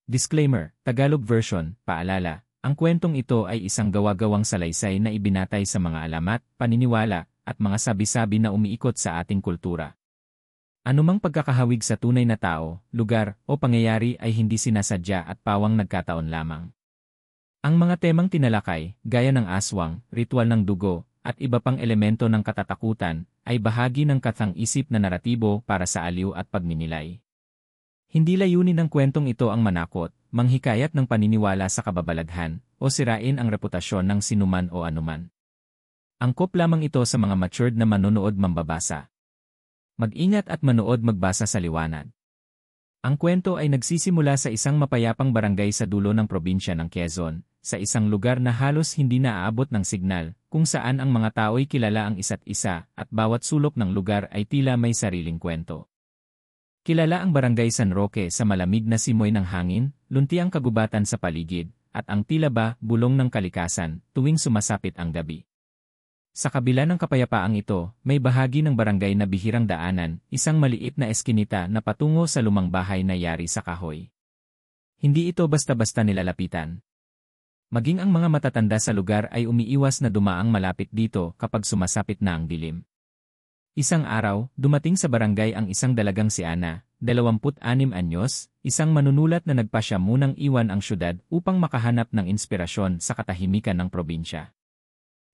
Disclaimer, Tagalog version, paalala, ang kwentong ito ay isang gawa-gawang salaysay na ibinatay sa mga alamat, paniniwala, at mga sabi-sabi na umiikot sa ating kultura. Anumang pagkakahawig sa tunay na tao, lugar, o pangyayari ay hindi sinasadya at pawang nagkataon lamang. Ang mga temang tinalakay, gaya ng aswang, ritual ng dugo, at iba pang elemento ng katatakutan, ay bahagi ng kathang-isip na naratibo para sa aliw at pagninilay. Hindi layunin ng kwentong ito ang manakot, manghikayat ng paniniwala sa kababalaghan, o sirain ang reputasyon ng sinuman o anuman. Angkop lamang ito sa mga matured na manonood mambabasa. Mag-ingat at manood magbasa sa liwanag. Ang kwento ay nagsisimula sa isang mapayapang barangay sa dulo ng probinsya ng Quezon, sa isang lugar na halos hindi naaabot ng signal, kung saan ang mga tao'y kilala ang isa't isa at bawat sulok ng lugar ay tila may sariling kwento. Kilala ang Barangay San Roque sa malamig na simoy ng hangin, luntiang kagubatan sa paligid, at ang tila ba bulong ng kalikasan tuwing sumasapit ang gabi. Sa kabila ng kapayapaang ito, may bahagi ng barangay na bihirang daanan, isang maliit na eskinita na patungo sa lumang bahay na yari sa kahoy. Hindi ito basta-basta nilalapitan. Maging ang mga matatanda sa lugar ay umiiwas na dumaang malapit dito kapag sumasapit na ang dilim. Isang araw, dumating sa barangay ang isang dalagang si Ana, 26 anyos, isang manunulat na nagpasya munang iwan ang syudad upang makahanap ng inspirasyon sa katahimikan ng probinsya.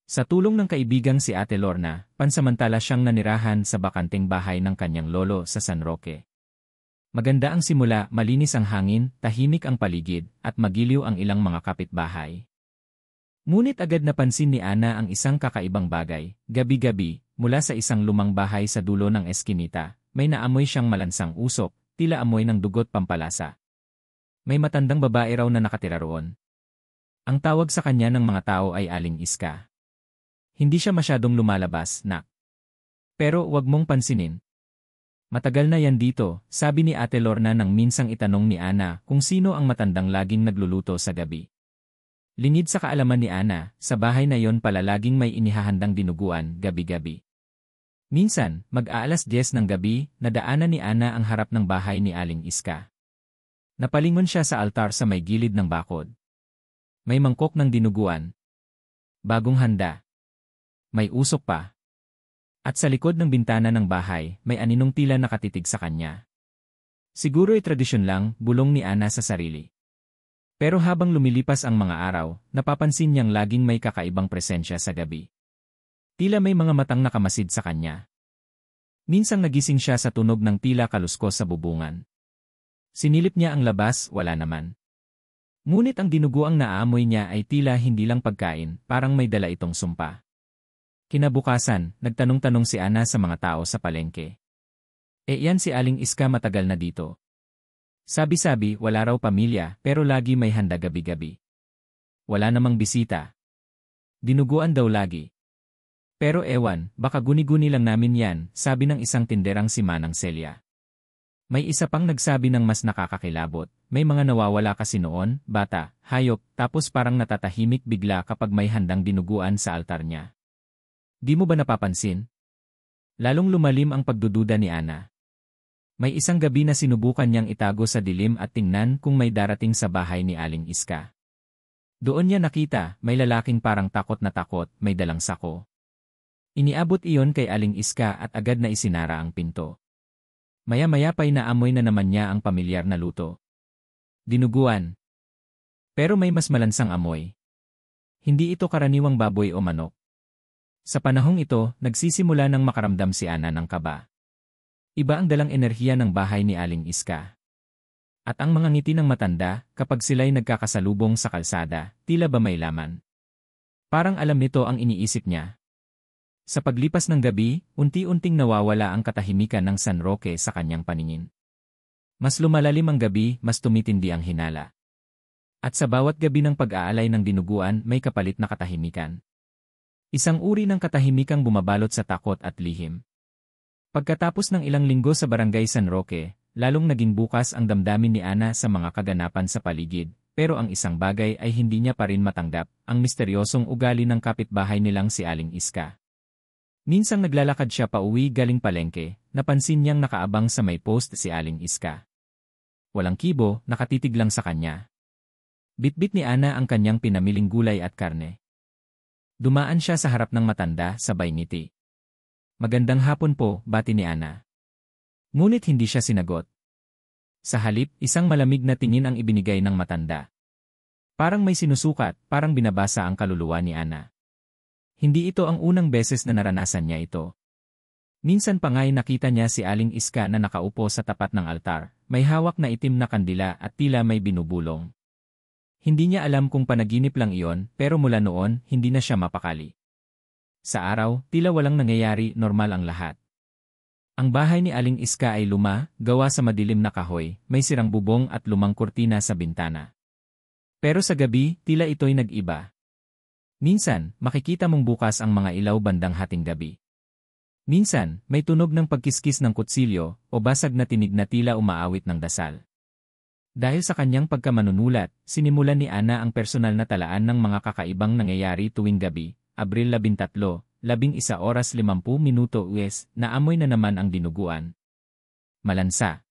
Sa tulong ng kaibigang si Ate Lorna, pansamantala siyang nanirahan sa bakanteng bahay ng kanyang lolo sa San Roque. Maganda ang simula, malinis ang hangin, tahimik ang paligid, at magiliw ang ilang mga kapitbahay. Ngunit agad napansin ni Ana ang isang kakaibang bagay. Gabi-gabi, mula sa isang lumang bahay sa dulo ng eskinita, may naamoy siyang malansang usok, tila amoy ng dugot pampalasa. May matandang babae raw na nakatira roon. Ang tawag sa kanya ng mga tao ay Aling Iska. Hindi siya masyadong lumalabas, nak. Pero wag mong pansinin. Matagal na yan dito, sabi ni Ate Lorna nang minsang itanong ni Ana kung sino ang matandang laging nagluluto sa gabi. Lingid sa kaalaman ni Ana, sa bahay na yon pala laging may inihahandang dinuguan gabi-gabi. Minsan, mag-aalas 10 ng gabi, nadaanan ni Ana ang harap ng bahay ni Aling Iska. Napalingon siya sa altar sa may gilid ng bakod. May mangkok ng dinuguan. Bagong handa. May usok pa. At sa likod ng bintana ng bahay, may aninong tila nakatitig sa kanya. Siguro'y tradisyon lang, bulong ni Ana sa sarili. Pero habang lumilipas ang mga araw, napapansin niyang laging may kakaibang presensya sa gabi. Tila may mga matang nakamasid sa kanya. Minsang nagising siya sa tunog ng tila kaluskos sa bubungan. Sinilip niya ang labas, wala naman. Ngunit ang dinuguang naaamoy niya ay tila hindi lang pagkain, parang may dala itong sumpa. Kinabukasan, nagtanong-tanong si Ana sa mga tao sa palengke. Yan si Aling Iska, matagal na dito. Sabi-sabi, wala raw pamilya, pero lagi may handa gabi-gabi. Wala namang bisita. Dinuguan daw lagi. Pero ewan, baka guni-guni lang namin yan, sabi ng isang tinderang si Manang Celia. May isa pang nagsabi ng mas nakakakilabot, may mga nawawala kasi noon, bata, hayop, tapos parang natatahimik bigla kapag may handang dinuguan sa altar niya. Di mo ba napapansin? Lalong lumalim ang pagdududa ni Ana. May isang gabi na sinubukan niyang itago sa dilim at tingnan kung may darating sa bahay ni Aling Iska. Doon niya nakita, may lalaking parang takot na takot, may dalang sako. Iniabot iyon kay Aling Iska at agad na isinara ang pinto. Maya-maya pa'y naamoy na naman niya ang pamilyar na luto. Dinuguan. Pero may mas malansang amoy. Hindi ito karaniwang baboy o manok. Sa panahong ito, nagsisimula ng makaramdam si Ana ng kaba. Iba ang dalang enerhiya ng bahay ni Aling Iska. At ang mga ngiti ng matanda, kapag sila'y nagkakasalubong sa kalsada, tila ba may laman. Parang alam nito ang iniisip niya. Sa paglipas ng gabi, unti-unting nawawala ang katahimikan ng San Roque sa kanyang paningin. Mas lumalalim ang gabi, mas tumitindi ang hinala. At sa bawat gabi ng pag-aalay ng dinuguan, may kapalit na katahimikan. Isang uri ng katahimikang bumabalot sa takot at lihim. Pagkatapos ng ilang linggo sa Barangay San Roque, lalong naging bukas ang damdamin ni Ana sa mga kaganapan sa paligid, pero ang isang bagay ay hindi niya pa rin matanggap, ang misteryosong ugali ng kapitbahay nilang si Aling Iska. Minsang naglalakad siya pauwi galing palengke, napansin niyang nakaabang sa may post si Aling Iska. Walang kibo, nakatitig lang sa kanya. Bitbit ni Ana ang kanyang pinamiling gulay at karne. Dumaan siya sa harap ng matanda, sabay ngiti. Magandang hapon po, bati ni Ana. Ngunit hindi siya sinagot. Sa halip, isang malamig na tingin ang ibinigay ng matanda. Parang may sinusukat, parang binabasa ang kaluluwa ni Ana. Hindi ito ang unang beses na naranasan niya ito. Minsan pa nga'y nakita niya si Aling Iska na nakaupo sa tapat ng altar, may hawak na itim na kandila at tila may binubulong. Hindi niya alam kung panaginip lang iyon, pero mula noon, hindi na siya mapakali. Sa araw, tila walang nangyayari, normal ang lahat. Ang bahay ni Aling Iska ay luma, gawa sa madilim na kahoy, may sirang bubong at lumang kurtina sa bintana. Pero sa gabi, tila ito'y nag-iba. Minsan, makikita mong bukas ang mga ilaw bandang hating gabi. Minsan, may tunog ng pagkiskis ng kutsilyo o basag na tinig na tila umaawit ng dasal. Dahil sa kanyang pagkamanunulat, sinimulan ni Ana ang personal na talaan ng mga kakaibang nangyayari tuwing gabi, Abril 13, 11:50 US, na amoy na naman ang dinuguan. Malansa.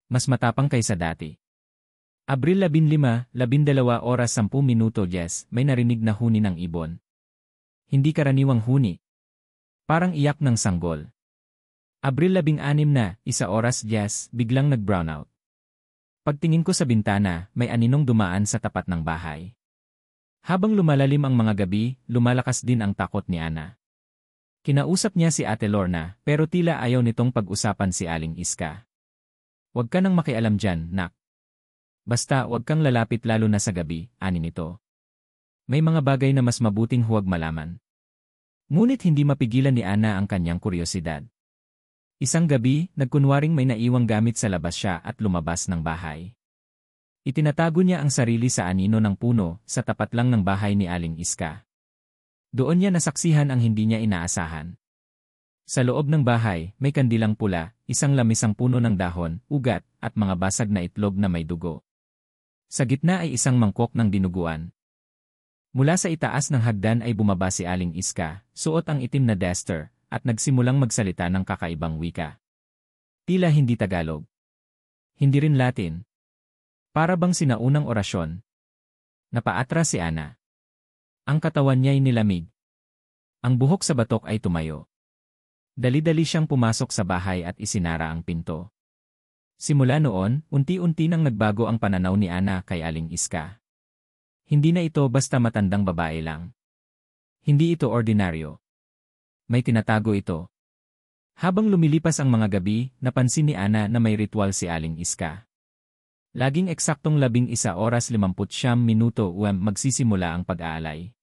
Mas matapang kaysa dati. Abril 15, 12:10 yes, may narinig na huni ng ibon. Hindi karaniwang huni. Parang iyak ng sanggol. Abril 16 na, 1:00 biglang nag-brownout. Pagtingin ko sa bintana, may aninong dumaan sa tapat ng bahay. Habang lumalalim ang mga gabi, lumalakas din ang takot ni Ana. Kinausap niya si Ate Lorna, pero tila ayaw nitong pag-usapan si Aling Iska. Huwag ka nang makialam dyan, nak. Basta huwag kang lalapit lalo na sa gabi, ani nito. May mga bagay na mas mabuting huwag malaman. Ngunit hindi mapigilan ni Ana ang kanyang kuryosidad. Isang gabi, nagkunwaring may naiwang gamit sa labas siya at lumabas ng bahay. Itinatago niya ang sarili sa anino ng puno, sa tapat lang ng bahay ni Aling Iska. Doon niya nasaksihan ang hindi niya inaasahan. Sa loob ng bahay, may kandilang pula, isang lamisang puno ng dahon, ugat, at mga basag na itlog na may dugo. Sa gitna ay isang mangkok ng dinuguan. Mula sa itaas ng hagdan ay bumaba si Aling Iska, suot ang itim na duster, at nagsimulang magsalita ng kakaibang wika. Tila hindi Tagalog. Hindi rin Latin. Para bang sinaunang orasyon. Napaatras si Ana. Ang katawan niya'y nilamig. Ang buhok sa batok ay tumayo. Dali-dali siyang pumasok sa bahay at isinara ang pinto. Simula noon, unti-unti nang nagbago ang pananaw ni Ana kay Aling Iska. Hindi na ito basta matandang babae lang. Hindi ito ordinaryo. May tinatago ito. Habang lumilipas ang mga gabi, napansin ni Ana na may ritual si Aling Iska. Laging eksaktong 11:59 magsisimula ang pag-aalay.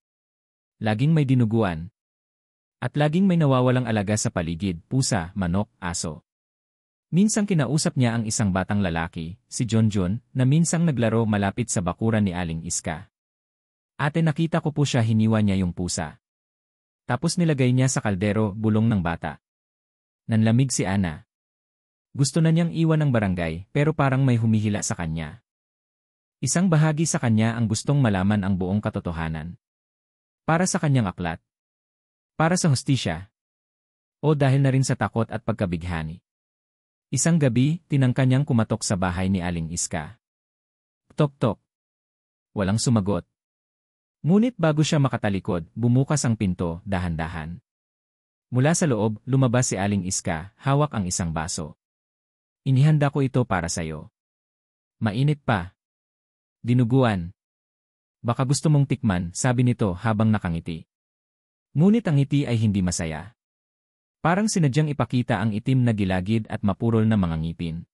Laging may dinuguan. At laging may nawawalang alaga sa paligid, pusa, manok, aso. Minsang kinausap niya ang isang batang lalaki, si Jonjon, na minsang naglaro malapit sa bakuran ni Aling Iska. Ate, nakita ko po siya, hiniwa niya yung pusa. Tapos nilagay niya sa kaldero, bulong ng bata. Nanlamig si Ana. Gusto na niyang iwan ng barangay, pero parang may humihila sa kanya. Isang bahagi sa kanya ang gustong malaman ang buong katotohanan. Para sa kanyang aklat. Para sa hustisya. O dahil na rin sa takot at pagkabighani. Isang gabi, tinangka niyang kumatok sa bahay ni Aling Iska. Tok-tok. Walang sumagot. Ngunit bago siya makatalikod, bumukas ang pinto, dahan-dahan. Mula sa loob, lumabas si Aling Iska, hawak ang isang baso. Inihanda ko ito para sayo. Mainit pa. Dinuguan. Baka gusto mong tikman, sabi nito habang nakangiti. Ngunit ang ngiti ay hindi masaya. Parang sinadyang ipakita ang itim na gilagid at mapurol na mga ngipin.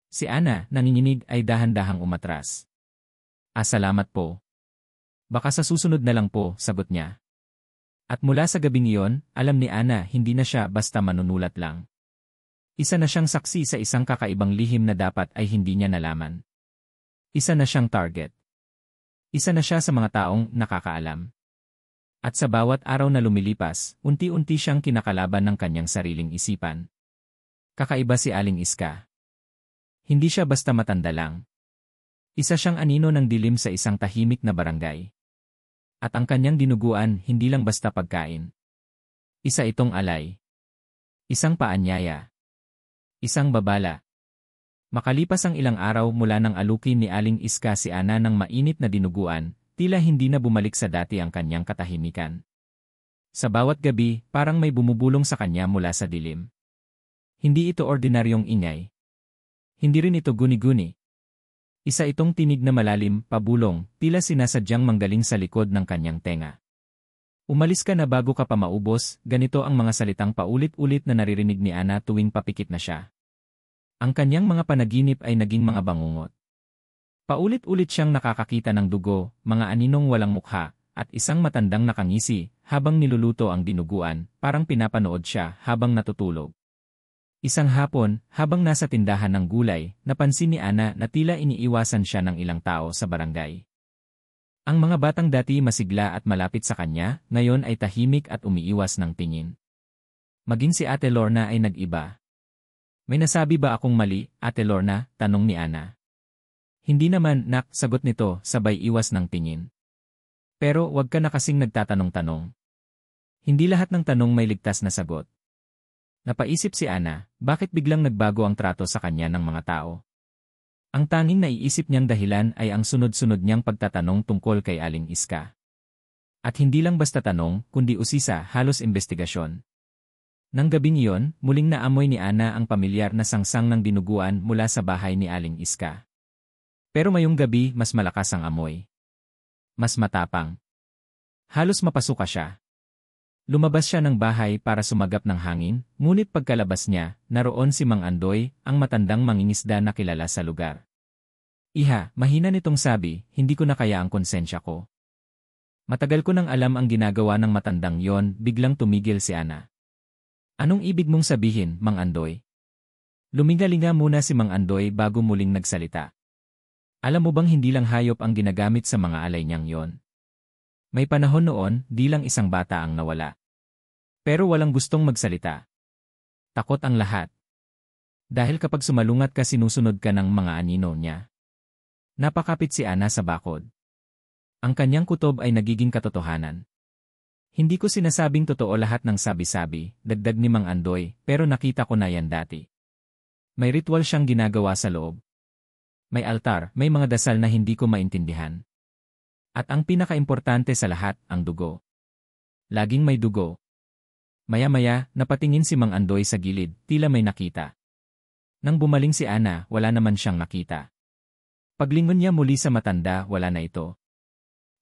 Si Ana, nanginginig, ay dahan-dahang umatras. Salamat po. Baka sa susunod na lang po, sagot niya. At mula sa gabing iyon, alam ni Ana hindi na siya basta manunulat lang. Isa na siyang saksi sa isang kakaibang lihim na dapat ay hindi niya nalaman. Isa na siyang target. Isa na siya sa mga taong nakakaalam. At sa bawat araw na lumilipas, unti-unti siyang kinakalaban ng kanyang sariling isipan. Kakaiba si Aling Iska. Hindi siya basta matanda lang. Isa siyang anino ng dilim sa isang tahimik na barangay. At ang kanyang dinuguan hindi lang basta pagkain. Isa itong alay. Isang paanyaya. Isang babala. Makalipas ang ilang araw mula nang alukin ni Aling Iska si Ana ng mainit na dinuguan, tila hindi na bumalik sa dati ang kanyang katahimikan. Sa bawat gabi, parang may bumubulong sa kanya mula sa dilim. Hindi ito ordinaryong ingay. Hindi rin ito guni-guni. Isa itong tinig na malalim, pabulong, tila sinasadyang manggaling sa likod ng kanyang tenga. Umalis ka na bago ka pa maubos, ganito ang mga salitang paulit-ulit na naririnig ni Ana tuwing papikit na siya. Ang kanyang mga panaginip ay naging mga bangungot. Paulit-ulit siyang nakakakita ng dugo, mga aninong walang mukha, at isang matandang nakangisi, habang niluluto ang dinuguan, parang pinapanood siya habang natutulog. Isang hapon, habang nasa tindahan ng gulay, napansin ni Ana na tila iniiwasan siya ng ilang tao sa barangay. Ang mga batang dati masigla at malapit sa kanya, ngayon ay tahimik at umiiwas ng tingin. Maging si Ate Lorna ay nag-iba. May nasabi ba akong mali, Ate Lorna? Tanong ni Ana. Hindi naman, nak, sagot nito, sabay iwas ng tingin. Pero wag ka na kasing nagtatanong-tanong. Hindi lahat ng tanong may ligtas na sagot. Napaisip si Ana, bakit biglang nagbago ang trato sa kanya ng mga tao? Ang tanging naiisip niyang dahilan ay ang sunod-sunod niyang pagtatanong tungkol kay Aling Iska. At hindi lang basta tanong, kundi usisa, halos investigasyon. Nang gabing iyon, muling naamoy ni Ana ang pamilyar na sangsang ng dinuguan mula sa bahay ni Aling Iska. Pero mayong gabi, mas malakas ang amoy. Mas matapang. Halos mapasuka siya. Lumabas siya ng bahay para sumagap ng hangin, ngunit pagkalabas niya, naroon si Mang Andoy, ang matandang mangingisda na kilala sa lugar. Iha, mahina nitong sabi, hindi ko na kaya ang konsensya ko. Matagal ko nang alam ang ginagawa ng matandang yon, biglang tumigil si Ana. Anong ibig mong sabihin, Mang Andoy? Lumingalinga muna si Mang Andoy bago muling nagsalita. Alam mo bang hindi lang hayop ang ginagamit sa mga alay niyang yon? May panahon noon, di lang isang bata ang nawala. Pero walang gustong magsalita. Takot ang lahat. Dahil kapag sumalungat ka sinusunod ka ng mga anino niya. Napakapit si Ana sa bakod. Ang kanyang kutob ay nagiging katotohanan. Hindi ko sinasabing totoo lahat ng sabi-sabi, dagdag ni Mang Andoy, pero nakita ko na yan dati. May ritual siyang ginagawa sa loob. May altar, may mga dasal na hindi ko maintindihan. At ang pinakaimportante sa lahat, ang dugo. Laging may dugo. Maya-maya, napatingin si Mang Andoy sa gilid, tila may nakita. Nang bumaling si Ana, wala naman siyang nakita. Paglingon niya muli sa matanda, wala na ito.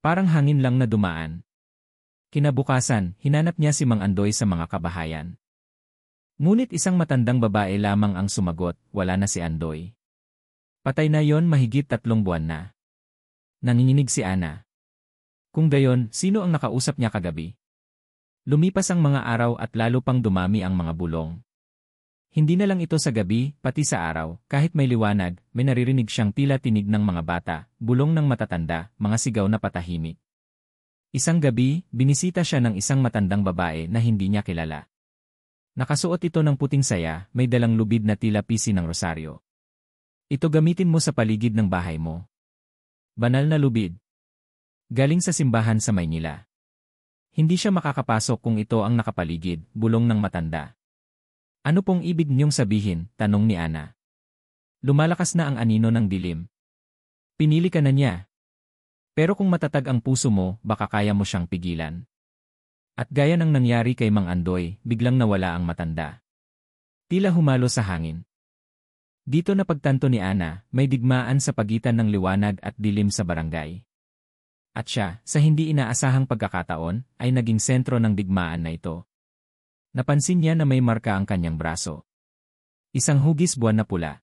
Parang hangin lang na dumaan. Kinabukasan, hinanap niya si Mang Andoy sa mga kabahayan. Ngunit isang matandang babae lamang ang sumagot, wala na si Andoy. Patay na yon mahigit 3 buwan na. Nanginginig si Ana. Kung gayon, sino ang nakausap niya kagabi? Lumipas ang mga araw at lalo pang dumami ang mga bulong. Hindi na lang ito sa gabi, pati sa araw, kahit may liwanag, may naririnig siyang tila tinig ng mga bata, bulong ng matatanda, mga sigaw na patahimik. Isang gabi, binisita siya ng isang matandang babae na hindi niya kilala. Nakasuot ito ng puting saya, may dalang lubid na tila pisi ng rosaryo. Ito gamitin mo sa paligid ng bahay mo. Banal na lubid. Galing sa simbahan sa Maynila. Hindi siya makakapasok kung ito ang nakapaligid, bulong ng matanda. Ano pong ibig niyong sabihin? Tanong ni Ana. Lumalakas na ang anino ng dilim. Pinili ka na niya. Pero kung matatag ang puso mo, baka kaya mo siyang pigilan. At gaya ng nangyari kay Mang Andoy, biglang nawala ang matanda. Tila humalo sa hangin. Dito napagtanto ni Ana, may digmaan sa pagitan ng liwanag at dilim sa barangay. At siya, sa hindi inaasahang pagkakataon, ay naging sentro ng digmaan na ito. Napansin niya na may marka ang kanyang braso. Isang hugis buwan na pula.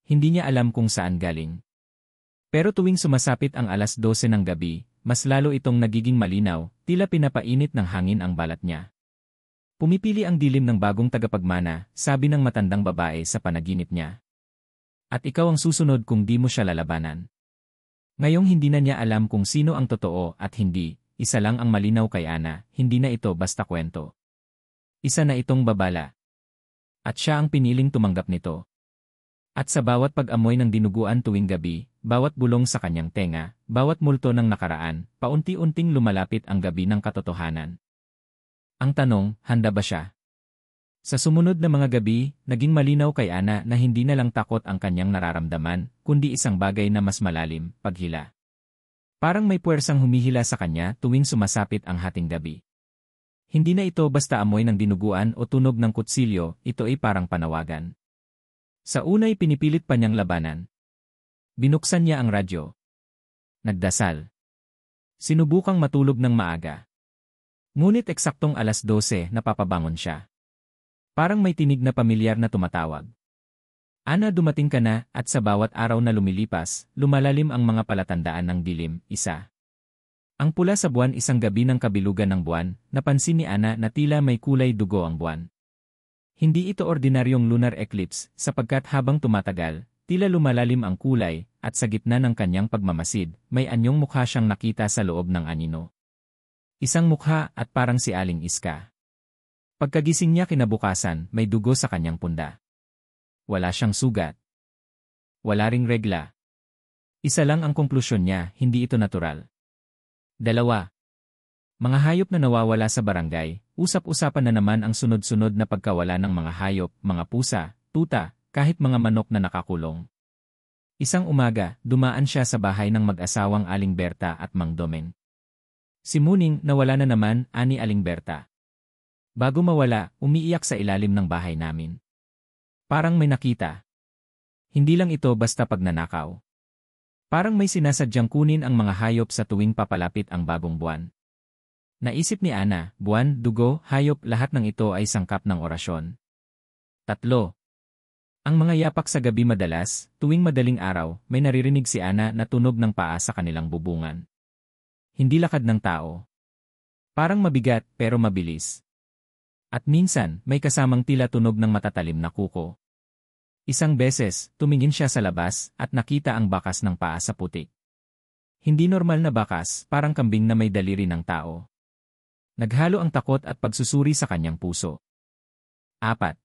Hindi niya alam kung saan galing. Pero tuwing sumasapit ang 12:00 ng gabi, mas lalo itong nagiging malinaw, tila pinapainit ng hangin ang balat niya. Pumipili ang dilim ng bagong tagapagmana, sabi ng matandang babae sa panaginip niya. At ikaw ang susunod kung di mo siya lalabanan. Ngayong hindi na niya alam kung sino ang totoo at hindi, isa lang ang malinaw kay Ana, hindi na ito basta kwento. Isa na itong babala. At siya ang piniling tumanggap nito. At sa bawat pag-amoy ng dinuguan tuwing gabi, bawat bulong sa kanyang tenga, bawat multo ng nakaraan, paunti-unting lumalapit ang gabi ng katotohanan. Ang tanong, handa ba siya? Sa sumunod na mga gabi, naging malinaw kay Ana na hindi na lang takot ang kanyang nararamdaman, kundi isang bagay na mas malalim, paghila. Parang may puwersang humihila sa kanya tuwing sumasapit ang hating gabi. Hindi na ito basta amoy ng dinuguan o tunog ng kutsilyo, ito ay parang panawagan. Sa unay pinipilit pa niyang labanan. Binuksan niya ang radyo. Nagdasal. Sinubukang matulog ng maaga. Ngunit eksaktong 12:00 napapabangon siya. Parang may tinig na pamilyar na tumatawag. Ana, dumating ka na, at sa bawat araw na lumilipas, lumalalim ang mga palatandaan ng dilim, isa. Ang pula sa buwan, isang gabi ng kabilugan ng buwan, napansin ni Ana na tila may kulay dugo ang buwan. Hindi ito ordinaryong lunar eclipse, sapagkat habang tumatagal, tila lumalalim ang kulay, at sa gitna ng kanyang pagmamasid, may anyong mukha siyang nakita sa loob ng anino. Isang mukha at parang si Aling Iska. Pagkagising niya kinabukasan, may dugo sa kanyang punda. Wala siyang sugat. Wala ring regla. Isa lang ang konklusyon niya, hindi ito natural. 2. Mga hayop na nawawala sa barangay, usap-usapan na naman ang sunod-sunod na pagkawala ng mga hayop, mga pusa, tuta, kahit mga manok na nakakulong. Isang umaga, dumaan siya sa bahay ng mag-asawang Aling Berta at Mang Domeng. Si Muning nawala na naman, ani Aling Berta. Bago mawala, umiiyak sa ilalim ng bahay namin. Parang may nakita. Hindi lang ito basta pagnanakaw. Parang may sinasadyang kunin ang mga hayop sa tuwing papalapit ang bagong buwan. Naisip ni Ana, buwan, dugo, hayop, lahat ng ito ay sangkap ng orasyon. 3. Ang mga yapak sa gabi madalas, tuwing madaling araw, may naririnig si Ana na tunog ng paa sa kanilang bubungan. Hindi lakad ng tao. Parang mabigat pero mabilis. At minsan, may kasamang tila tunog ng matatalim na kuko. Isang beses, tumingin siya sa labas at nakita ang bakas ng paa sa putik. Hindi normal na bakas, parang kambing na may daliri ng tao. Naghalo ang takot at pagsusuri sa kanyang puso. 4.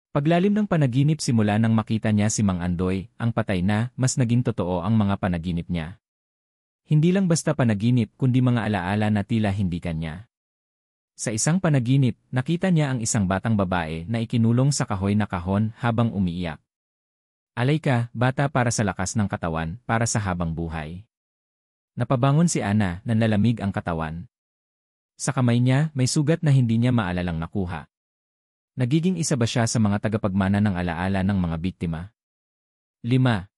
Paglalim ng panaginip simula nang makita niya si Mang Andoy, ang patay na, mas naging totoo ang mga panaginip niya. Hindi lang basta panaginip kundi mga alaala na tila hindi kanya. Sa isang panaginip, nakita niya ang isang batang babae na ikinulong sa kahoy na kahon habang umiiyak. Alay ka, bata, para sa lakas ng katawan, para sa habang buhay. Napabangon si Ana, nanlalamig ang katawan. Sa kamay niya, may sugat na hindi niya maalalang nakuha. Nagiging isa ba siya sa mga tagapagmana ng alaala ng mga biktima? 5.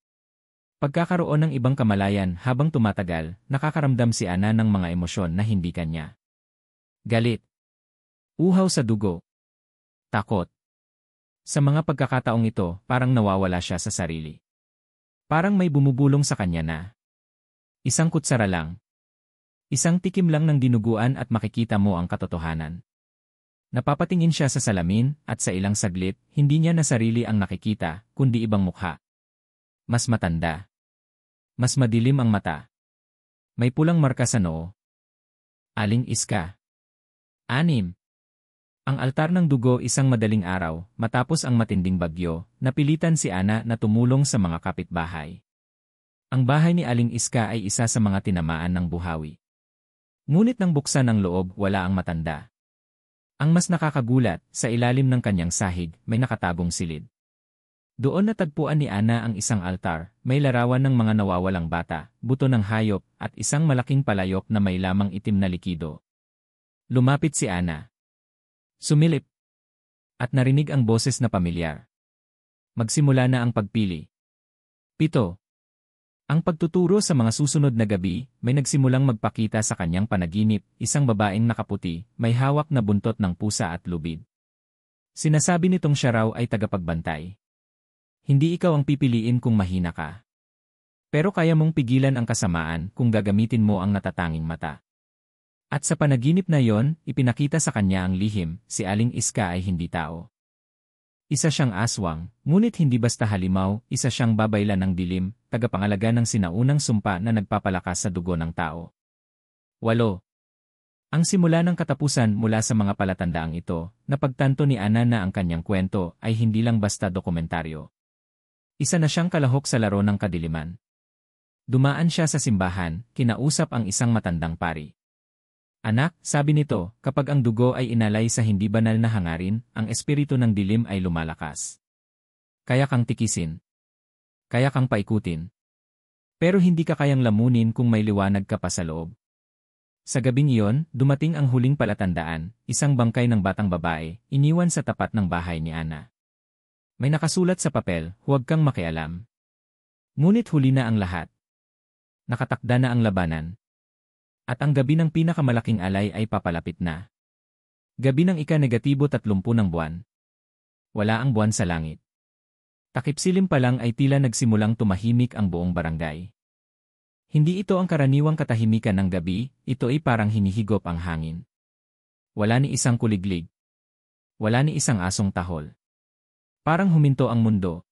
Pagkakaroon ng ibang kamalayan habang tumatagal, nakakaramdam si Ana ng mga emosyon na hindi kanya. Galit. Uhaw sa dugo. Takot. Sa mga pagkakataong ito, parang nawawala siya sa sarili. Parang may bumubulong sa kanya na. Isang kutsara lang. Isang tikim lang ng dinuguan at makikita mo ang katotohanan. Napapatingin siya sa salamin at sa ilang saglit, hindi niya na sarili ang nakikita, kundi ibang mukha. Mas matanda. Mas madilim ang mata. May pulang marka sa noo. Aling Iska. 6. Ang altar ng dugo, isang madaling araw, matapos ang matinding bagyo, napilitan si Ana na tumulong sa mga kapitbahay. Ang bahay ni Aling Iska ay isa sa mga tinamaan ng buhawi. Ngunit nang buksan ang loob, wala ang matanda. Ang mas nakakagulat, sa ilalim ng kanyang sahig, may nakatagong silid. Doon natagpuan ni Ana ang isang altar, may larawan ng mga nawawalang bata, buto ng hayop, at isang malaking palayok na may lamang itim na likido. Lumapit si Ana. Sumilip. At narinig ang boses na pamilyar. Magsimula na ang pagpili. 7. Ang pagtuturo sa mga susunod na gabi, may nagsimulang magpakita sa kanyang panaginip, isang babaeng nakaputi, may hawak na buntot ng pusa at lubid. Sinasabi nitong siya raw ay tagapagbantay. Hindi ikaw ang pipiliin kung mahina ka. Pero kaya mong pigilan ang kasamaan kung gagamitin mo ang natatanging mata. At sa panaginip na yon, ipinakita sa kanya ang lihim, si Aling Iska ay hindi tao. Isa siyang aswang, ngunit hindi basta halimaw, isa siyang babaylan ng dilim, tagapangalaga ng sinaunang sumpa na nagpapalakas sa dugo ng tao. 8. Ang simula ng katapusan mula sa mga palatandaang ito, napagtanto ni Ana na ang kanyang kwento ay hindi lang basta dokumentaryo. Isa na siyang kalahok sa laro ng kadiliman. Dumaan siya sa simbahan, kinausap ang isang matandang pari. Anak, sabi nito, kapag ang dugo ay inalay sa hindi banal na hangarin, ang espiritu ng dilim ay lumalakas. Kaya kang tikisin. Kaya kang paikutin. Pero hindi ka kayang lamunin kung may liwanag ka pa sa loob. Sa gabing iyon, dumating ang huling palatandaan, isang bangkay ng batang babae, iniwan sa tapat ng bahay ni Ana. May nakasulat sa papel, huwag kang makialam. Ngunit huli na ang lahat. Nakatakda na ang labanan. At ang gabi ng pinakamalaking alay ay papalapit na. Gabi ng ika-30 ng buwan. Wala ang buwan sa langit. Takip-silim pa lang ay tila nagsimulang tumahimik ang buong barangay. Hindi ito ang karaniwang katahimikan ng gabi, ito ay parang hinihigop ang hangin. Wala ni isang kuliglig. Wala ni isang asong tahol. Parang huminto ang mundo.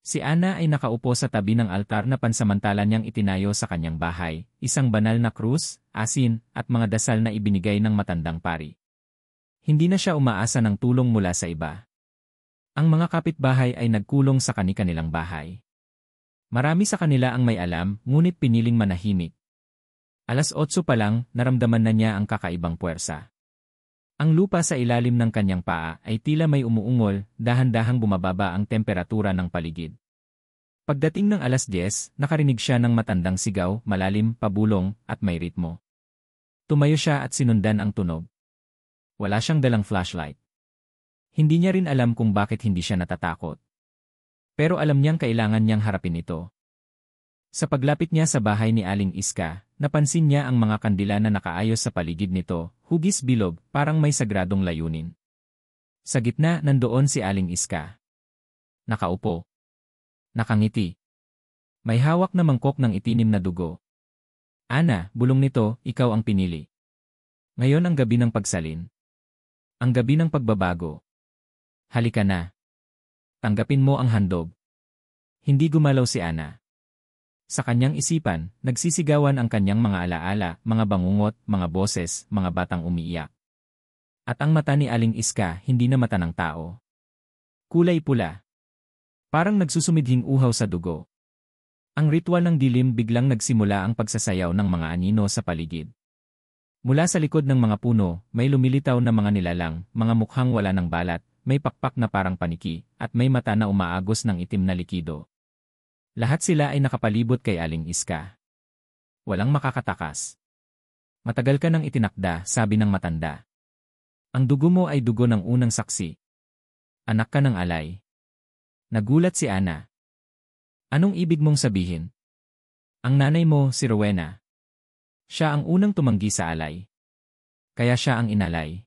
Si Ana ay nakaupo sa tabi ng altar na pansamantala niyang itinayo sa kanyang bahay, isang banal na krus, asin, at mga dasal na ibinigay ng matandang pari. Hindi na siya umaasa ng tulong mula sa iba. Ang mga kapitbahay ay nagkulong sa kani-kanilang bahay. Marami sa kanila ang may alam, ngunit piniling manahimik. 8:00 pa lang, naramdaman na niya ang kakaibang puwersa. Ang lupa sa ilalim ng kanyang paa ay tila may umuungol, dahan-dahang bumababa ang temperatura ng paligid. Pagdating ng 10:00, nakarinig siya ng matandang sigaw, malalim, pabulong, at may ritmo. Tumayo siya at sinundan ang tunog. Wala siyang dalang flashlight. Hindi niya rin alam kung bakit hindi siya natatakot. Pero alam niyang kailangan niyang harapin ito. Sa paglapit niya sa bahay ni Aling Iska, napansin niya ang mga kandila na nakaayos sa paligid nito, hugis bilog, parang may sagradong layunin. Sa gitna, nandoon si Aling Iska. Nakaupo. Nakangiti. May hawak na mangkok ng itinim na dugo. Ana, bulong nito, ikaw ang pinili. Ngayon ang gabi ng pagsalin. Ang gabi ng pagbabago. Halika na. Tanggapin mo ang handog. Hindi gumalaw si Ana. Sa kanyang isipan, nagsisigawan ang kanyang mga alaala, mga bangungot, mga boses, mga batang umiiyak. At ang mata ni Aling Iska hindi na mata ng tao. Kulay pula. Parang nagsusumidhing uhaw sa dugo. Ang ritual ng dilim biglang nagsimula ang pagsasayaw ng mga anino sa paligid. Mula sa likod ng mga puno, may lumilitaw na mga nilalang, mga mukhang wala ng balat, may pakpak na parang paniki, at may mata na umaagos ng itim na likido. Lahat sila ay nakapalibot kay Aling Iska. Walang makakatakas. Matagal ka nang itinakda, sabi ng matanda. Ang dugo mo ay dugo ng unang saksi. Anak ka ng alay. Nagulat si Ana. Anong ibig mong sabihin? Ang nanay mo, si Rowena. Siya ang unang tumanggi sa alay. Kaya siya ang inalay.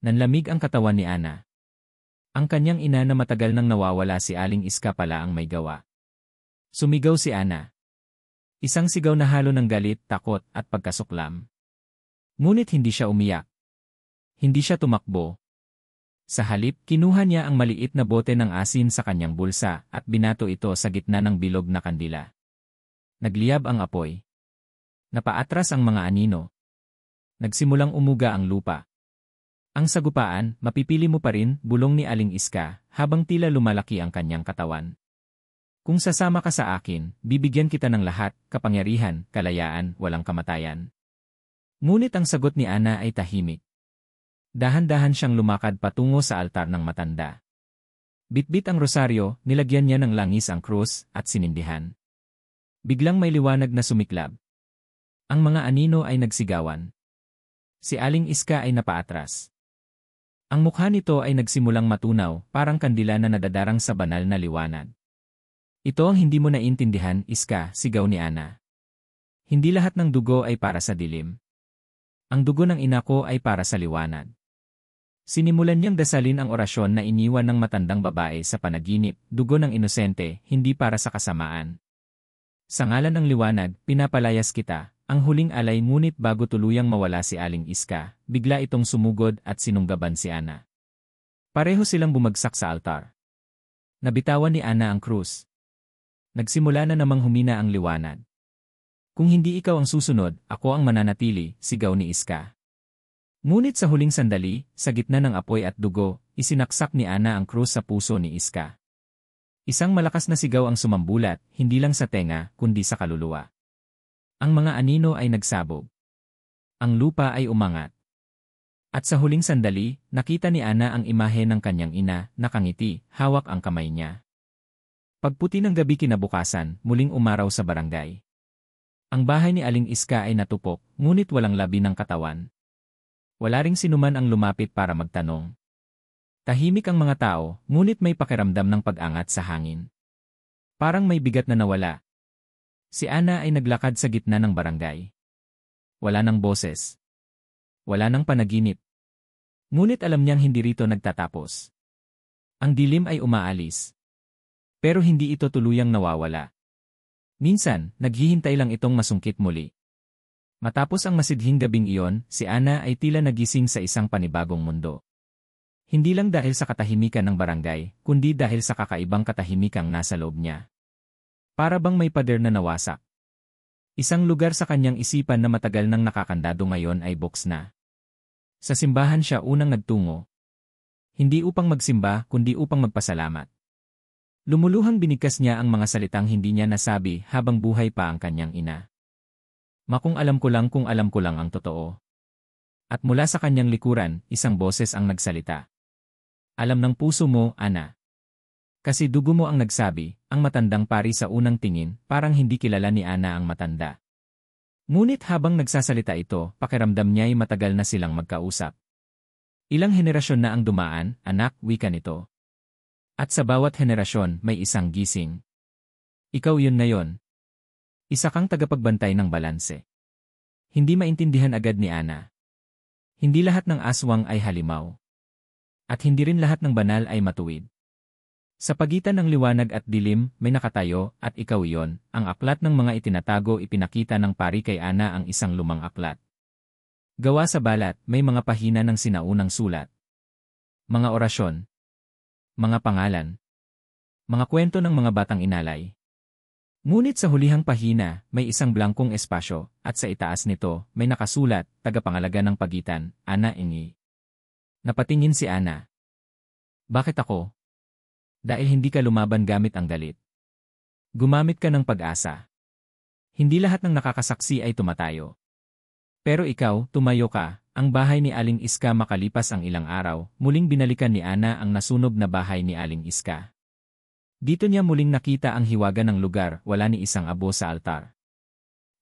Nanlamig ang katawan ni Ana. Ang kanyang ina na matagal nang nawawala si Aling Iska pala ang may gawa. Sumigaw si Ana. Isang sigaw na halo ng galit, takot, at pagkasuklam. Ngunit hindi siya umiyak. Hindi siya tumakbo. Sa halip, kinuha niya ang maliit na bote ng asin sa kanyang bulsa at binato ito sa gitna ng bilog na kandila. Nagliyab ang apoy. Napaatras ang mga anino. Nagsimulang umuga ang lupa. Ang sagupaan, mapipili mo pa rin, bulong ni Aling Iska, habang tila lumalaki ang kanyang katawan. Kung sasama ka sa akin, bibigyan kita ng lahat, kapangyarihan, kalayaan, walang kamatayan. Ngunit ang sagot ni Ana ay tahimik. Dahan-dahan siyang lumakad patungo sa altar ng matanda. Bitbit ang rosaryo, nilagyan niya ng langis ang krus, at sinindihan. Biglang may liwanag na sumiklab. Ang mga anino ay nagsigawan. Si Aling Iska ay napaatras. Ang mukha nito ay nagsimulang matunaw, parang kandila na nadadarang sa banal na liwanag. Ito ang hindi mo naintindihan, Iska, sigaw ni Ana. Hindi lahat ng dugo ay para sa dilim. Ang dugo ng ina ko ay para sa liwanag. Sinimulan niyang dasalin ang orasyon na iniwan ng matandang babae sa panaginip, dugo ng inosente, hindi para sa kasamaan. Sa ngalan ng liwanag, pinapalayas kita. Ang huling alay ngunit bago tuluyang mawala si Aling Iska, bigla itong sumugod at sinunggaban si Ana. Pareho silang bumagsak sa altar. Nabitawan ni Ana ang krus. Nagsimula na namang humina ang liwanag. Kung hindi ikaw ang susunod, ako ang mananatili, sigaw ni Iska. Ngunit sa huling sandali, sa gitna ng apoy at dugo, isinaksak ni Ana ang krus sa puso ni Iska. Isang malakas na sigaw ang sumambulat, hindi lang sa tenga, kundi sa kaluluwa. Ang mga anino ay nagsabog. Ang lupa ay umangat. At sa huling sandali, nakita ni Ana ang imahe ng kanyang ina, nakangiti, hawak ang kamay niya. Pagputi ng gabi kinabukasan, muling umaraw sa barangay. Ang bahay ni Aling Iska ay natupok, ngunit walang labi ng katawan. Wala ring sinuman ang lumapit para magtanong. Tahimik ang mga tao, ngunit may pakiramdam ng pag-angat sa hangin. Parang may bigat na nawala. Si Ana ay naglakad sa gitna ng barangay. Wala nang boses. Wala nang panaginip. Ngunit alam niyang hindi rito nagtatapos. Ang dilim ay umaalis. Pero hindi ito tuluyang nawawala. Minsan, naghihintay lang itong masungkit muli. Matapos ang masidhing gabing iyon, si Ana ay tila nagising sa isang panibagong mundo. Hindi lang dahil sa katahimikan ng barangay, kundi dahil sa kakaibang katahimikang nasa loob niya. Para bang may pader na nawasak. Isang lugar sa kanyang isipan na matagal nang nakakandado ngayon ay box na. Sa simbahan siya unang nagtungo. Hindi upang magsimba, kundi upang magpasalamat. Lumuluhang binigkas niya ang mga salitang hindi niya nasabi habang buhay pa ang kanyang ina. Kung alam ko lang ang totoo. At mula sa kanyang likuran, isang boses ang nagsalita. Alam ng puso mo, Ana. Kasi dugo mo ang nagsabi, ang matandang pari sa unang tingin, parang hindi kilala ni Ana ang matanda. Ngunit habang nagsasalita ito, pakiramdam niya ay matagal na silang magkausap. Ilang henerasyon na ang dumaan, anak, wika nito. At sa bawat henerasyon, may isang gising. Ikaw yun ngayon. Isa kang tagapagbantay ng balanse. Hindi maintindihan agad ni Ana. Hindi lahat ng aswang ay halimaw. At hindi rin lahat ng banal ay matuwid. Sa pagitan ng liwanag at dilim, may nakatayo, at ikaw iyon, ang aklat ng mga itinatago ipinakita ng pari kay Ana ang isang lumang aklat. Gawa sa balat, may mga pahina ng sinaunang sulat. Mga orasyon. Mga pangalan. Mga kwento ng mga batang inalay. Ngunit sa hulihang pahina, may isang blangkong espasyo, at sa itaas nito, may nakasulat, tagapangalaga ng pagitan, Ana Ingi. Napatingin si Ana. Bakit ako? Dahil hindi ka lumaban gamit ang galit. Gumamit ka ng pag-asa. Hindi lahat ng nakakasaksi ay tumatayo. Pero ikaw, tumayo ka. Ang bahay ni Aling Iska makalipas ang ilang araw, muling binalikan ni Ana ang nasunog na bahay ni Aling Iska. Dito niya muling nakita ang hiwaga ng lugar, wala ni isang abo sa altar.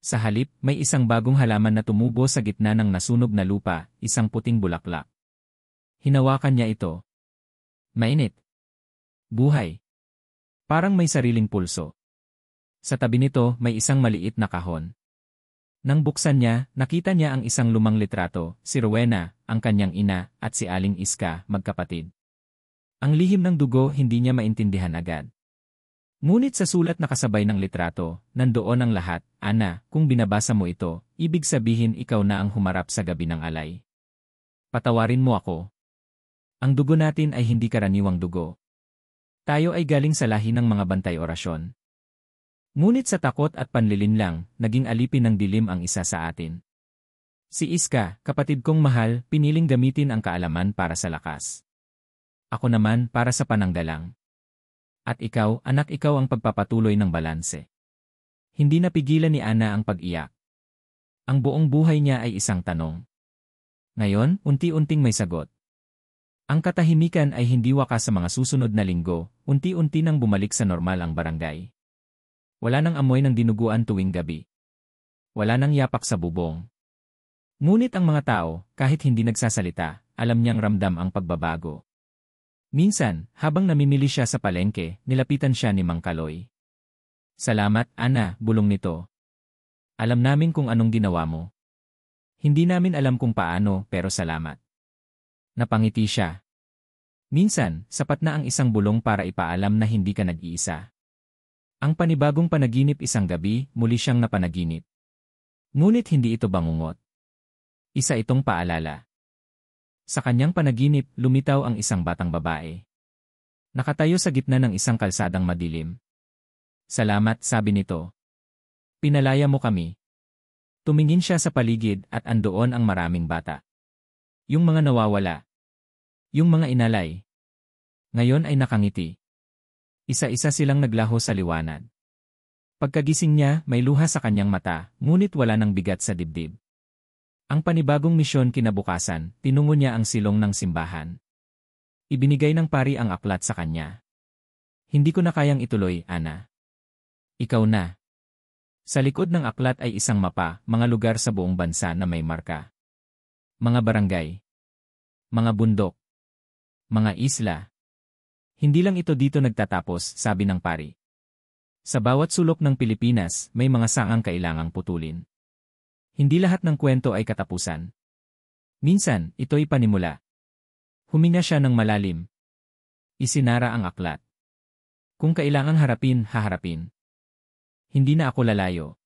Sa halip, may isang bagong halaman na tumubo sa gitna ng nasunog na lupa, isang puting bulaklak. Hinawakan niya ito. Mainit. Buhay. Parang may sariling pulso. Sa tabi nito, may isang maliit na kahon. Nang buksan niya, nakita niya ang isang lumang litrato, si Rowena, ang kanyang ina, at si Aling Iska, magkapatid. Ang lihim ng dugo hindi niya maintindihan agad. Ngunit sa sulat na kasabay ng litrato, nandoon ang lahat, Ana, kung binabasa mo ito, ibig sabihin ikaw na ang humarap sa gabi ng alay. Patawarin mo ako. Ang dugo natin ay hindi karaniwang dugo. Tayo ay galing sa lahi ng mga bantay orasyon. Ngunit sa takot at panlilinlang, naging alipin ng dilim ang isa sa atin. Si Iska, kapatid kong mahal, piniling gamitin ang kaalaman para sa lakas. Ako naman para sa pananggalang. At ikaw, anak, ikaw ang pagpapatuloy ng balanse. Hindi napigilan ni Ana ang pag-iyak. Ang buong buhay niya ay isang tanong. Ngayon, unti-unting may sagot. Ang katahimikan ay hindi wakas sa mga susunod na linggo, unti-unti nang bumalik sa normal ang barangay. Wala nang amoy ng dinuguan tuwing gabi. Wala nang yapak sa bubong. Ngunit ang mga tao, kahit hindi nagsasalita, alam niyang ramdam ang pagbabago. Minsan, habang namimili siya sa palengke, nilapitan siya ni Mang Kaloy. Salamat, Ana, bulong nito. Alam namin kung anong ginawa mo. Hindi namin alam kung paano, pero salamat. Napangiti siya. Minsan, sapat na ang isang bulong para ipaalam na hindi ka nag-iisa. Ang panibagong panaginip isang gabi, muli siyang napanaginip. Ngunit hindi ito bangungot. Isa itong paalala. Sa kanyang panaginip, lumitaw ang isang batang babae. Nakatayo sa gitna ng isang kalsadang madilim. Salamat, sabi nito. Pinalaya mo kami. Tumingin siya sa paligid at andoon ang maraming bata. Yung mga nawawala. Yung mga inalay. Ngayon ay nakangiti. Isa-isa silang naglaho sa liwanag. Pagkagising niya, may luha sa kanyang mata, ngunit wala nang bigat sa dibdib. Ang panibagong misyon kinabukasan, tinungo niya ang silong ng simbahan. Ibinigay ng pari ang aklat sa kanya. Hindi ko na kayang ituloy, Ana. Ikaw na. Sa likod ng aklat ay isang mapa, mga lugar sa buong bansa na may marka. Mga barangay. Mga bundok. Mga isla. Hindi lang ito dito nagtatapos, sabi ng pari. Sa bawat sulok ng Pilipinas, may mga saang kailangang putulin. Hindi lahat ng kwento ay katapusan. Minsan, ito'y panimula. Huminga siya ng malalim. Isinara ang aklat. Kung kailangang harapin, haharapin. Hindi na ako lalayo.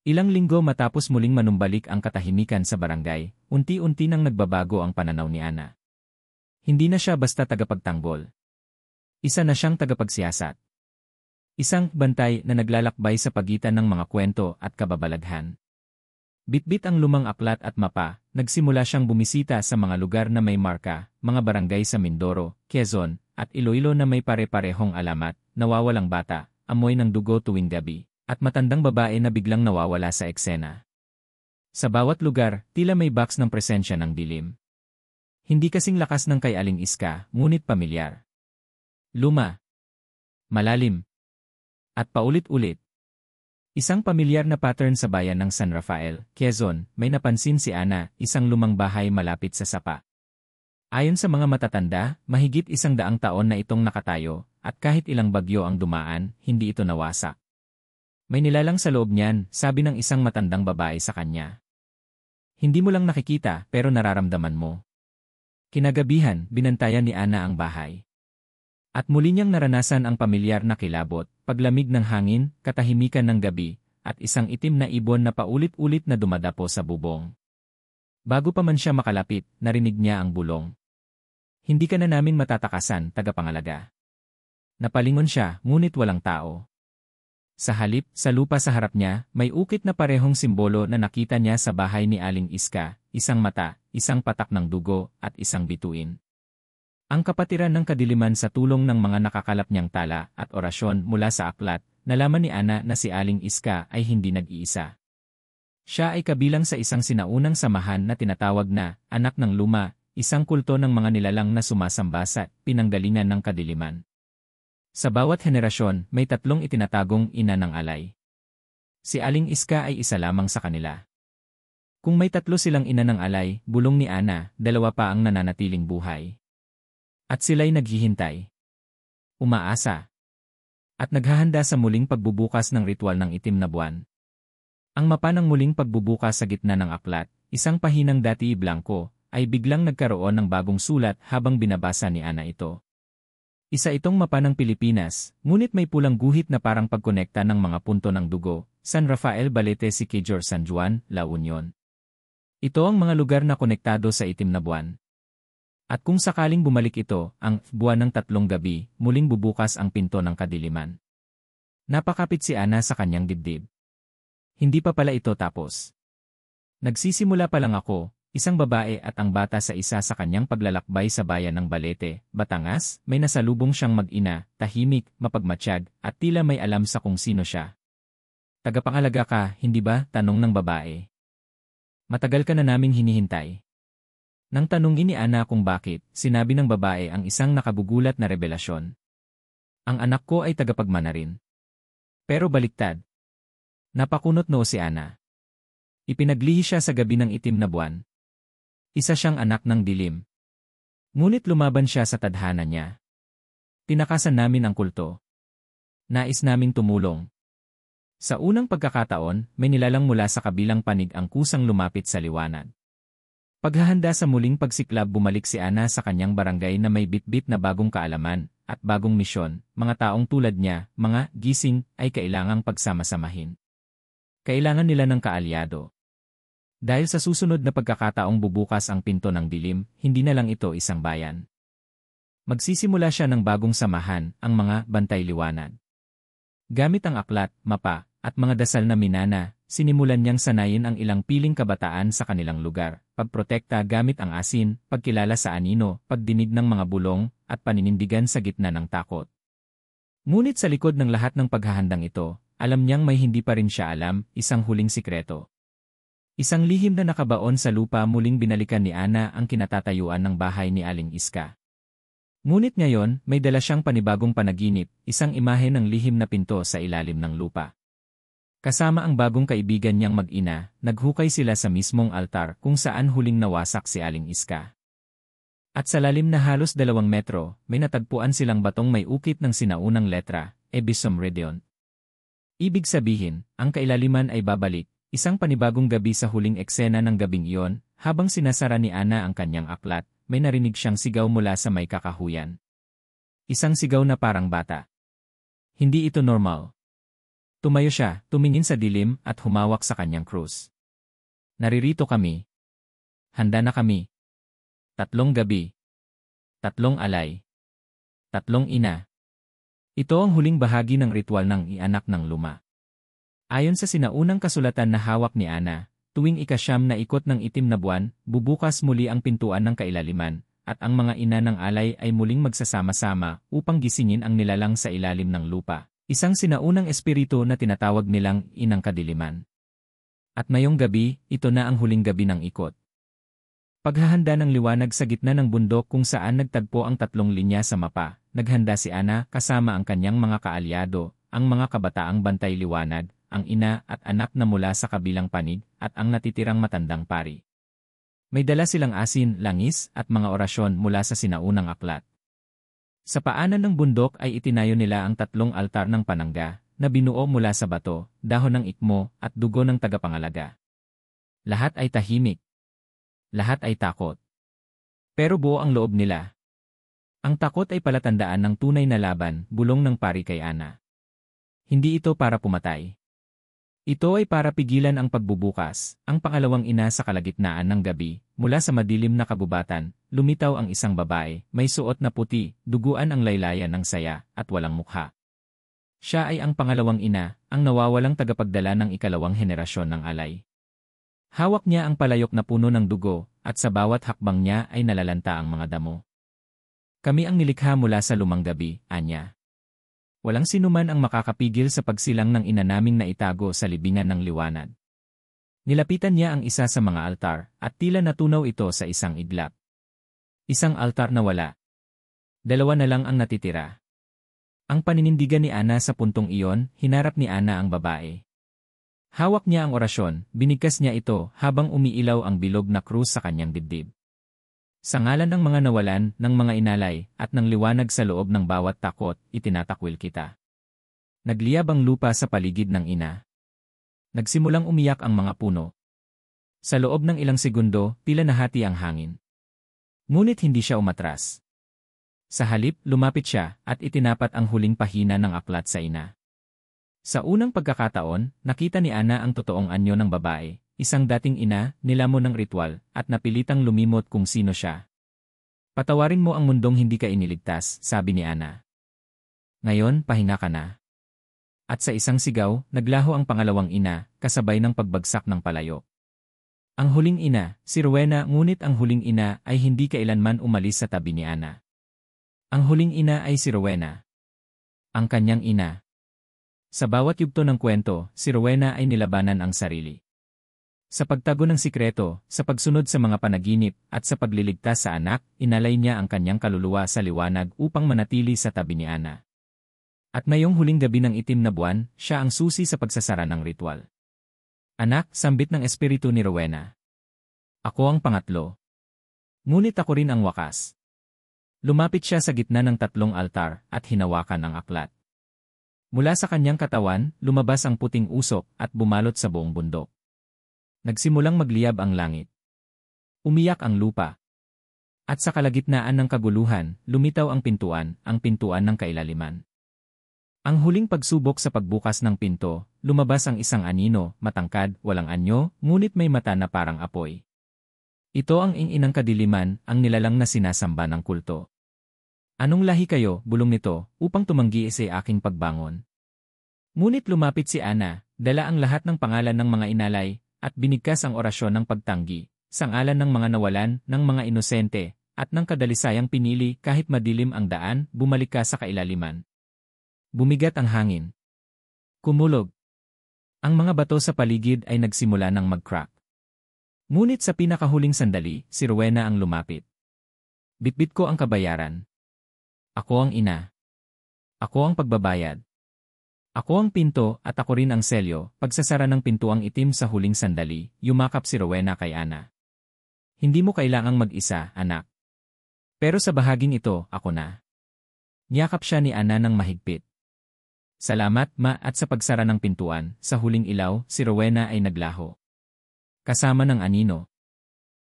Ilang linggo matapos muling manumbalik ang katahimikan sa barangay, unti-unti nang nagbabago ang pananaw ni Ana. Hindi na siya basta tagapagtanggol. Isa na siyang tagapagsiyasat. Isang bantay na naglalakbay sa pagitan ng mga kwento at kababalaghan. Bitbit ang lumang aklat at mapa, nagsimula siyang bumisita sa mga lugar na may marka, mga barangay sa Mindoro, Quezon, at Iloilo na may pare-parehong alamat, nawawalang bata, amoy ng dugo tuwing gabi, at matandang babae na biglang nawawala sa eksena. Sa bawat lugar, tila may box ng presensya ng dilim. Hindi kasing lakas ng kay Aling Iska, ngunit pamilyar. Luma. Malalim. At paulit-ulit. Isang pamilyar na pattern sa bayan ng San Rafael, Quezon, may napansin si Ana, isang lumang bahay malapit sa sapa. Ayon sa mga matatanda, mahigit 100 taon na itong nakatayo, at kahit ilang bagyo ang dumaan, hindi ito nawasak. May nilalang sa loob niyan, sabi ng isang matandang babae sa kanya. Hindi mo lang nakikita, pero nararamdaman mo. Kinagabihan, binantayan ni Ana ang bahay. At muli niyang naranasan ang pamilyar na kilabot, paglamig ng hangin, katahimikan ng gabi, at isang itim na ibon na paulit-ulit na dumadapo sa bubong. Bago pa man siya makalapit, narinig niya ang bulong. Hindi ka na namin matatakasan, tagapangalaga. Napalingon siya, ngunit walang tao. Sa halip, sa lupa sa harap niya, may ukit na parehong simbolo na nakita niya sa bahay ni Aling Iska, isang mata, isang patak ng dugo, at isang bituin. Ang kapatiran ng kadiliman sa tulong ng mga nakakalap niyang tala at orasyon mula sa aklat, nalaman ni Ana na si Aling Iska ay hindi nag-iisa. Siya ay kabilang sa isang sinaunang samahan na tinatawag na Anak ng Luma, isang kulto ng mga nilalang na sumasamba sa pinanggalingan ng kadiliman. Sa bawat henerasyon, may 3 itinatagong ina ng alay. Si Aling Iska ay isa lamang sa kanila. Kung may 3 silang ina ng alay, bulong ni Ana, 2 pa ang nananatiling buhay. At sila'y naghihintay. Umaasa. At naghahanda sa muling pagbubukas ng ritual ng itim na buwan. Ang mapa ng muling pagbubukas sa gitna ng aklat, isang pahinang dati blanko, ay biglang nagkaroon ng bagong sulat habang binabasa ni Ana ito. Isa itong mapa ng Pilipinas, ngunit may pulang guhit na parang pagkonekta ng mga punto ng dugo, San Rafael Balete Siquijor San Juan, La Union. Ito ang mga lugar na konektado sa itim na buwan. At kung sakaling bumalik ito, ang buwan ng 3 gabi, muling bubukas ang pinto ng kadiliman. Napakapit si Ana sa kanyang dibdib. Hindi pa pala ito tapos. Nagsisimula pa lang ako, isang babae at ang bata sa isa sa kanyang paglalakbay sa bayan ng Balete, Batangas, may nasalubong siyang mag-ina, tahimik, mapagmatsyag, at tila may alam sa kung sino siya. Tagapangalaga ka, hindi ba? Tanong ng babae. Matagal ka na naming hinihintay. Nang tanungin ni Ana kung bakit, sinabi ng babae ang isang nakabugulat na revelasyon. Ang anak ko ay tagapagmana rin. Pero baliktad. Napakunot noo si Ana. Ipinaglihi siya sa gabi ng itim na buwan. Isa siyang anak ng dilim. Ngunit lumaban siya sa tadhana niya. Tinakasan namin ang kulto. Nais naming tumulong. Sa unang pagkakataon, may nilalang mula sa kabilang panig ang kusang lumapit sa liwanag. Paghahanda sa muling pagsiklab bumalik si Ana sa kanyang barangay na may bitbit na bagong kaalaman at bagong misyon, mga taong tulad niya, mga gising, ay kailangang pagsama-samahin. Kailangan nila ng kaalyado. Dahil sa susunod na pagkakataong bubukas ang pinto ng dilim, hindi na lang ito isang bayan. Magsisimula siya ng bagong samahan, ang mga bantay liwanag. Gamit ang aklat, mapa, at mga dasal na minana, sinimulan niyang sanayin ang ilang piling kabataan sa kanilang lugar, pagprotekta gamit ang asin, pagkilala sa anino, pagdinig ng mga bulong, at paninindigan sa gitna ng takot. Ngunit sa likod ng lahat ng paghahandang ito, alam niyang may hindi pa rin siya alam, isang huling sikreto. Isang lihim na nakabaon sa lupa muling binalikan ni Ana ang kinatatayuan ng bahay ni Aling Iska. Ngunit ngayon, may dala siyang panibagong panaginip, isang imahe ng lihim na pinto sa ilalim ng lupa. Kasama ang bagong kaibigan niyang mag-ina, naghukay sila sa mismong altar kung saan huling nawasak si Aling Iska. At sa lalim na halos 2 metro, may natagpuan silang batong may ukit ng sinaunang letra, Ebisum Redeon. Ibig sabihin, ang kailaliman ay babalik. Isang panibagong gabi sa huling eksena ng gabing iyon, habang sinasara ni Ana ang kanyang aklat, may narinig siyang sigaw mula sa may kakahuyan. Isang sigaw na parang bata. Hindi ito normal. Tumayo siya, tumingin sa dilim at humawak sa kanyang krus. Naririto kami. Handa na kami. 3 gabi. 3 alay. 3 ina. Ito ang huling bahagi ng ritual ng ianak ng luma. Ayon sa sinaunang kasulatan na hawak ni Ana, tuwing ika-9 na ikot ng itim na buwan, bubukas muli ang pintuan ng kailaliman, at ang mga ina ng alay ay muling magsasama-sama upang gisingin ang nilalang sa ilalim ng lupa, isang sinaunang espiritu na tinatawag nilang Inang Kadiliman. At ngayong gabi, ito na ang huling gabi ng ikot. Paghahanda ng liwanag sa gitna ng bundok kung saan nagtagpo ang 3 linya sa mapa, naghanda si Ana kasama ang kanyang mga kaalyado, ang mga kabataang bantay liwanag, ang ina at anak na mula sa kabilang panig, at ang natitirang matandang pari. May dala silang asin, langis, at mga orasyon mula sa sinaunang aklat. Sa paanan ng bundok ay itinayo nila ang 3 altar ng panangga, na binuo mula sa bato, dahon ng ikmo, at dugo ng tagapangalaga. Lahat ay tahimik. Lahat ay takot. Pero buo ang loob nila. Ang takot ay palatandaan ng tunay na laban, bulong ng pari kay Ana. Hindi ito para pumatay. Ito ay para pigilan ang pagbubukas. Ang pangalawang ina sa kalagitnaan ng gabi, mula sa madilim na kabubatan, lumitaw ang isang babae, may suot na puti, duguan ang laylayan ng saya, at walang mukha. Siya ay ang pangalawang ina, ang nawawalang tagapagdala ng ikalawang henerasyon ng alay. Hawak niya ang palayok na puno ng dugo, at sa bawat hakbang niya ay nalalanta ang mga damo. Kami ang nilikha mula sa lumang gabi, anya. Walang sinuman ang makakapigil sa pagsilang ng ina naming naitago sa libingan ng liwanag. Nilapitan niya ang isa sa mga altar, at tila natunaw ito sa isang iglap. Isang altar na wala. 2 na lang ang natitira. Ang paninindigan ni Ana sa puntong iyon, hinarap ni Ana ang babae. Hawak niya ang orasyon, binigkas niya ito habang umiilaw ang bilog na krus sa kanyang dibdib. Sa ngalan ng mga nawalan, ng mga inalay, at ng liwanag sa loob ng bawat takot, itinatakwil kita. Nagliyab ang lupa sa paligid ng ina. Nagsimulang umiyak ang mga puno. Sa loob ng ilang segundo, tila nahati ang hangin. Ngunit hindi siya umatras. Sa halip, lumapit siya, at itinapat ang huling pahina ng aklat sa ina. Sa unang pagkakataon, nakita ni Ana ang totoong anyo ng babae. Isang dating ina, nilamon ng ritual, at napilitang lumimot kung sino siya. Patawarin mo ang mundong hindi ka iniligtas, sabi ni Ana. Ngayon, pahinga ka na. At sa isang sigaw, naglaho ang pangalawang ina, kasabay ng pagbagsak ng palayok. Ang huling ina, si Rowena, ngunit ang huling ina ay hindi kailanman umalis sa tabi ni Ana. Ang huling ina ay si Rowena. Ang kanyang ina. Sa bawat yugto ng kwento, si Rowena ay nilabanan ang sarili. Sa pagtago ng sikreto, sa pagsunod sa mga panaginip, at sa pagliligtas sa anak, inalay niya ang kanyang kaluluwa sa liwanag upang manatili sa tabi ni Ana. At ngayong huling gabi ng itim na buwan, siya ang susi sa pagsasara ng ritual. Anak, sambit ng espiritu ni Rowena. Ako ang pangatlo. Ngunit ako rin ang wakas. Lumapit siya sa gitna ng 3 altar, at hinawakan ang aklat. Mula sa kanyang katawan, lumabas ang puting usok, at bumalot sa buong bundok. Nagsimulang magliyab ang langit. Umiyak ang lupa. At sa kalagitnaan ng kaguluhan, lumitaw ang pintuan ng kailaliman. Ang huling pagsubok sa pagbukas ng pinto, lumabas ang isang anino, matangkad, walang anyo, ngunit may mata na parang apoy. Ito ang inang kadiliman, ang nilalang na sinasamba ng kulto. Anong lahi kayo, bulong nito, upang tumanggi sa aking pagbangon? Ngunit lumapit si Ana, dala ang lahat ng pangalan ng mga inalay, at binigkas ang orasyon ng pagtanggi, sa ngalan ng mga nawalan, ng mga inosente, at ng kadalisayang pinili kahit madilim ang daan, bumalik ka sa kailaliman. Bumigat ang hangin. Kumulog. Ang mga bato sa paligid ay nagsimula ng mag-crack. Ngunit sa pinakahuling sandali, si Rowena ang lumapit. Bitbit ko ang kabayaran. Ako ang ina. Ako ang pagbabayad. Ako ang pinto at ako rin ang selyo. Pagsasara ng pintuang itim sa huling sandali, yumakap si Rowena kay Ana. Hindi mo kailangang mag-isa, anak. Pero sa bahaging ito, ako na. Niyakap siya ni Ana ng mahigpit. Salamat, ma, at sa pagsara ng pintuan, sa huling ilaw, si Rowena ay naglaho. Kasama ng anino.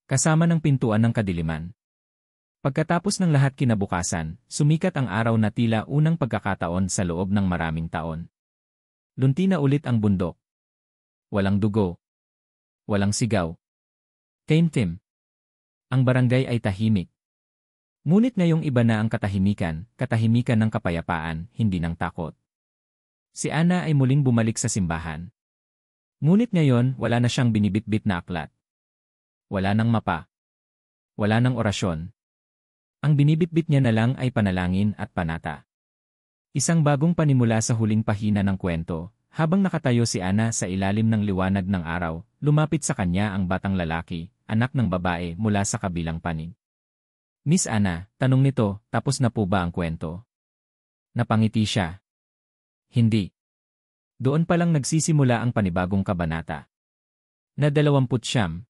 Kasama ng pintuan ng kadiliman. Pagkatapos ng lahat kinabukasan, sumikat ang araw na tila unang pagkakataon sa loob ng maraming taon. Lunti na ulit ang bundok. Walang dugo. Walang sigaw. Taimtim. Ang barangay ay tahimik. Ngunit ngayong iba na ang katahimikan ng kapayapaan, hindi ng takot. Si Ana ay muling bumalik sa simbahan. Ngunit ngayon, wala na siyang binibitbit na aklat. Wala nang mapa. Wala nang orasyon. Ang binibitbit niya na lang ay panalangin at panata. Isang bagong panimula sa huling pahina ng kwento, habang nakatayo si Ana sa ilalim ng liwanag ng araw, lumapit sa kanya ang batang lalaki, anak ng babae mula sa kabilang panig. Miss Ana, tanong nito, tapos na po ba ang kwento? Napangiti siya. Hindi. Doon palang nagsisimula ang panibagong kabanata. Na 29,